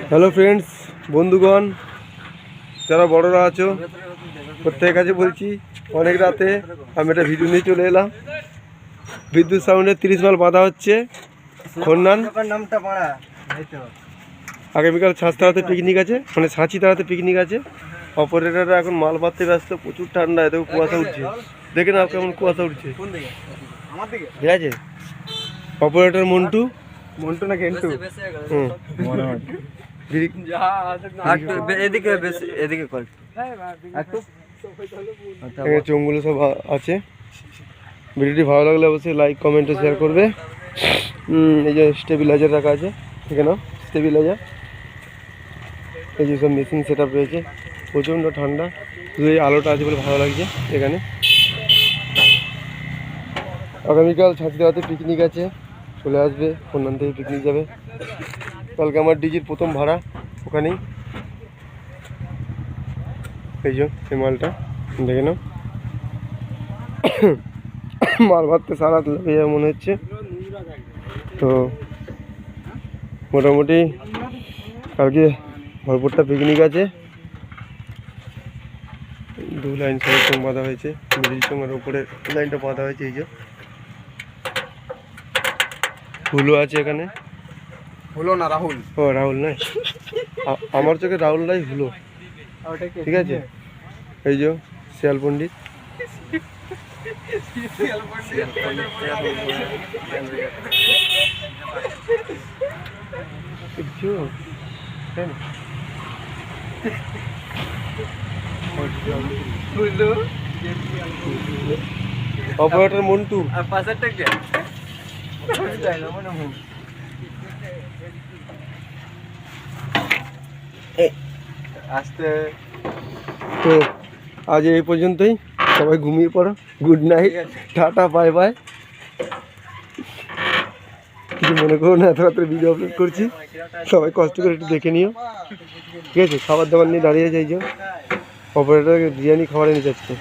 Hello friends, বন্ধুগণ, যারা বড়রা আছো প্রত্যেকের কাছে বলছি, অনেক রাতে আমি একটা ভিডিও নিয়ে চলে এলাম। বিদ্যুৎ সাউন্ডে 30 মাইল বাঁধা হচ্ছে খন্নান। আগামীকাল ছাঁচ তাড়াতে পিকনিক আছে, মানে ছাঁচি তাড়াতে পিকনিক আছে। অপারেটররা এখন মাল বাঁধতে ব্যস্ত, প্রচুর ঠান্ডা, এত কুয়াশা উঠছে। দেখে না কেমন কুয়াশা উঠছে, ঠিক আছে? অপারেটর মন্টু না কেন্টু? চোঙগুলো সব আছে। ভিডিওটি ভালো লাগলে অবশ্যই লাইক কমেন্ট শেয়ার করবে। এই যে স্টেবিলাইজার রাখা আছে এখানে, স্টেবিলাইজার। এই যে সব মেশিন সেট আপ রয়েছে। প্রচণ্ড ঠান্ডা, শুধু এই আলোটা আছে বলে ভালো লাগছে এখানে। আগামীকাল ছাত্রীরাতে পিকনিক আছে, চলে আসবে। খন্নান থেকে পিকনিক যাবে। কালকে আমার ডিজির প্রথম ভাড়া ওখানেই। এই যে এই মালটা দেখে নাও। মাল ভাবতে সারা লেগে যাবে মনে হচ্ছে। তো মোটামুটি কালকে ভরপুরটা পিকনিক আছে। 2 লাইন সঙ্গে চোঙ বাঁধা হয়েছে, মিডিল চোঙের উপরে লাইনটা বাঁধা হয়েছে। এই যে হুলো আছে এখানে। হুলো না রাহুল? ও রাহুল নয়, আমার চোখে রাহুল নাই, হুলো, ঠিক আছে? এই যে শিয়াল পণ্ডিত। অপারেটর মন্টু। তো আজ এই পর্যন্তই, সবাই ঘুমিয়ে পড়ো। Good night, tata, bye bye. কিছু মনে করো না, এত রাত্রে ভিডিও আপলোড করছি, সবাই কষ্ট করে একটু দেখে নিও, ঠিক আছে? খাবার দাবার নিয়ে দাঁড়িয়ে যাই যে অপারেটর বিরিয়ানি খাবার এনে যাচ্ছে।